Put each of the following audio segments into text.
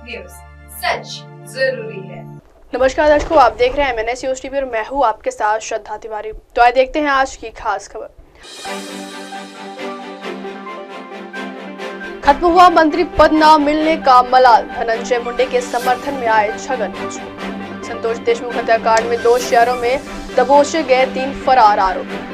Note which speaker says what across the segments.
Speaker 1: News, सच जरूरी है।
Speaker 2: नमस्कार दर्शकों, आप देख रहे हैं MNS न्यूज टीवी और मैं हूं आपके साथ श्रद्धा तिवारी। तो आइए देखते हैं आज की खास खबर। खत्म हुआ मंत्री पद न मिलने का मलाल, धनंजय मुंडे के समर्थन में आए छगन भुजबल। संतोष देशमुख हत्याकांड में 2 शहरों में दबोचे गए 3 फरार आरोपी।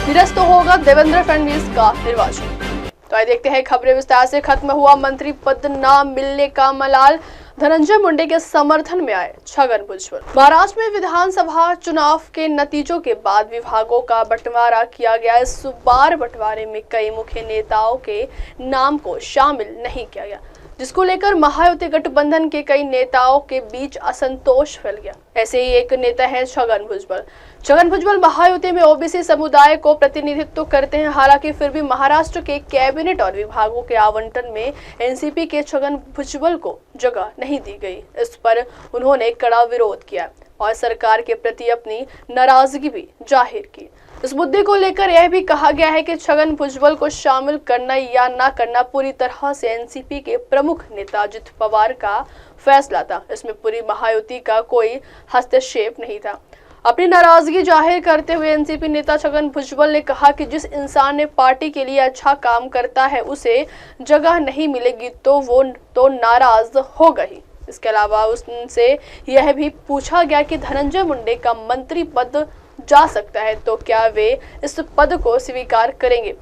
Speaker 2: निरस्त होगा देवेंद्र फडणवीस का निर्वाचन। तो आइए देखते हैं खबरें विस्तार से। खत्म हुआ मंत्री पद न मिलने का मलाल, धनंजय मुंडे के समर्थन में आए छगन भुजबल। महाराष्ट्र में विधानसभा चुनाव के नतीजों के बाद विभागों का बंटवारा किया गया। इस बार बंटवारे में कई मुख्य नेताओं के नाम को शामिल नहीं किया गया, जिसको लेकर महायुति गठबंधन के कई नेताओं के बीच असंतोष फैल गया। ऐसे ही एक नेता है छगन भुजबल। छगन भुजबल महायुति में ओबीसी समुदाय को प्रतिनिधित्व करते हैं। हालांकि फिर भी महाराष्ट्र के कैबिनेट और विभागों के आवंटन में एनसीपी के छगन भुजबल को जगह नहीं दी गई। इस पर उन्होंने कड़ा विरोध किया और सरकार के प्रति अपनी नाराजगी भी जाहिर की। इस मुद्दे को लेकर यह भी कहा गया है कि छगन भुजबल को शामिल करना या न करना पूरी तरह से एनसीपी के प्रमुख नेता अजित पवार का फैसला था। इसमें पूरी महायुति का कोई हस्तक्षेप नहीं था। अपनी नाराजगी जाहिर करते हुए एनसीपी नेता छगन भुजबल ने कहा कि जिस इंसान ने पार्टी के लिए अच्छा काम करता है उसे जगह नहीं मिलेगी तो वो तो नाराज होगा ही। इसके अलावा उनसे यह भी पूछा गया कि धनंजय मुंडे का मंत्री पद जा सकता है तो क्या वे इस पद को स्वीकार करेंगे।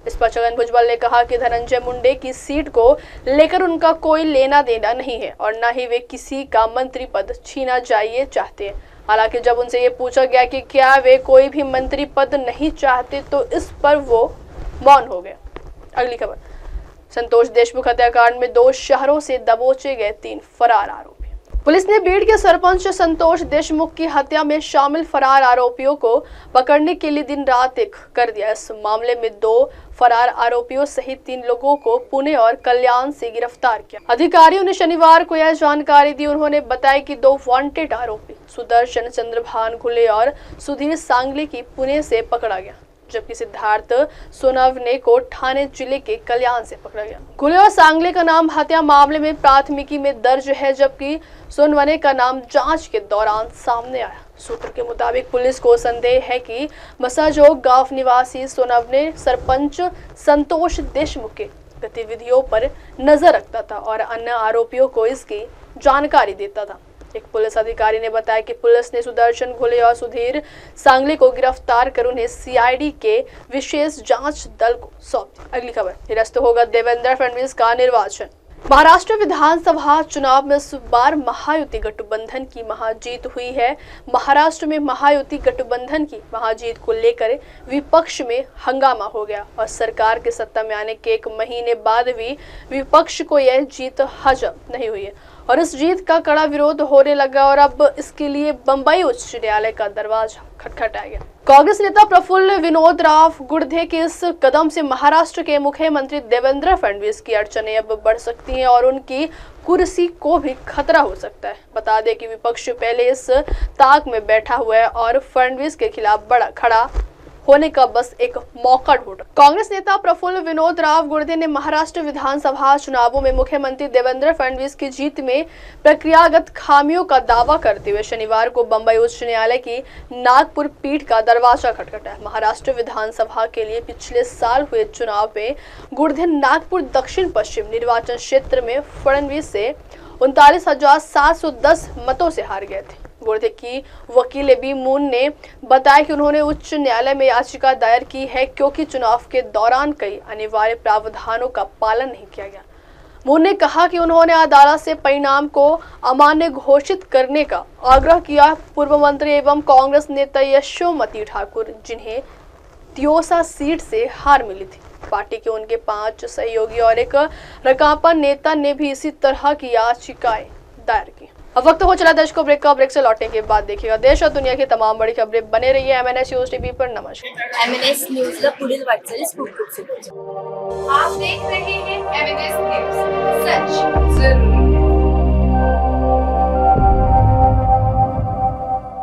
Speaker 2: इस पर छगन भुजबल ने कहा कि धनंजय मुंडे की सीट को लेकर उनका कोई लेना देना नहीं है और न ही वे किसी का मंत्री पद छीना चाहिए चाहते हैं। हालांकि जब उनसे ये पूछा गया कि क्या वे कोई भी मंत्री पद नहीं चाहते तो इस पर वो मौन हो गए। अगली खबर। संतोष देशमुख हत्याकांड में 2 शहरों से दबोचे गए 3 फरार आरोपी। पुलिस ने बीड़ के सरपंच संतोष देशमुख की हत्या में शामिल फरार आरोपियों को पकड़ने के लिए दिन रात एक कर दिया। इस मामले में 2 फरार आरोपियों सहित 3 लोगों को पुणे और कल्याण से गिरफ्तार किया। अधिकारियों ने शनिवार को यह जानकारी दी। उन्होंने बताया कि 2 वांटेड आरोपी सुदर्शन चंद्रभान घुले और सुधीर सांगले की पुणे से पकड़ा गया, जबकि सिद्धार्थ सोनवने को ठाणे जिले के कल्याण से पकड़ा गया। घुले और सांगले का नाम हत्या मामले में प्राथमिकी में दर्ज है, जबकि सोनवने का नाम जांच के दौरान सामने आया। सूत्र के मुताबिक पुलिस को संदेह है कि मसाजोग गांव निवासी सोनवने सरपंच संतोष देशमुख के गतिविधियों पर नजर रखता था और अन्य आरोपियों को इसकी जानकारी देता था। एक पुलिस अधिकारी ने बताया कि पुलिस ने सुदर्शन घुले और सुधीर सांगले को गिरफ्तार कर उन्हें सीआईडी के विशेष जांच दल को सौंप दिया। अगली खबर। निरस्त होगा देवेंद्र फडणवीस का निर्वाचन। महाराष्ट्र विधानसभा चुनाव में इस बार महायुति गठबंधन की महाजीत हुई है। महाराष्ट्र में महायुति गठबंधन की महाजीत को लेकर विपक्ष में हंगामा हो गया और सरकार के सत्ता में आने के 1 महीने बाद भी विपक्ष को यह जीत हजम नहीं हुई है और इस जीत का कड़ा विरोध होने लगा और अब इसके लिए बंबई उच्च न्यायालय का दरवाजा खटखटाया गया। कांग्रेस नेता प्रफुल्ल विनोद राव गुर्दे के इस कदम से महाराष्ट्र के मुख्यमंत्री देवेंद्र फडणवीस की अड़चनें अब बढ़ सकती हैं और उनकी कुर्सी को भी खतरा हो सकता है। बता दें कि विपक्ष पहले इस ताक में बैठा हुआ है और फडणवीस के खिलाफ बड़ा खड़ा होने का बस एक मौका ढूंढ। कांग्रेस नेता प्रफुल्ल विनोद राव गुर्दे ने महाराष्ट्र विधानसभा चुनावों में मुख्यमंत्री देवेंद्र फडणवीस की जीत में प्रक्रियागत खामियों का दावा करते हुए शनिवार को बंबई उच्च न्यायालय की नागपुर पीठ का दरवाजा खटखटाया। महाराष्ट्र विधानसभा के लिए पिछले साल हुए चुनाव में गुर्दे नागपुर दक्षिण पश्चिम निर्वाचन क्षेत्र में फडणवीस से 39,710 मतों से हार गए थे। गुर्दे की वकील एबी मून ने बताया कि उन्होंने उच्च न्यायालय में याचिका दायर की है क्योंकि चुनाव के दौरान कई अनिवार्य प्रावधानों का पालन नहीं किया गया। मून ने कहा कि उन्होंने अदालत से परिणाम को अमान्य घोषित करने का आग्रह किया। पूर्व मंत्री एवं कांग्रेस नेता यशोमती ठाकुर, जिन्हें तियोसा सीट से हार मिली थी, पार्टी के उनके 5 सहयोगी और एक रकापा नेता ने भी इसी तरह की याचिकाएं दायर की। अब वक्त हो चला दर्शकों ब्रेक का। ब्रेक से लौटने के बाद देखिएगा देश और दुनिया की तमाम बड़ी खबरें। बने रहिए MNS न्यूज टीवी पर। नमस्कार।
Speaker 3: MNS न्यूज पुढील वाटचाली
Speaker 1: आप देख रहे हैं MNS न्यूज, सच जरूर।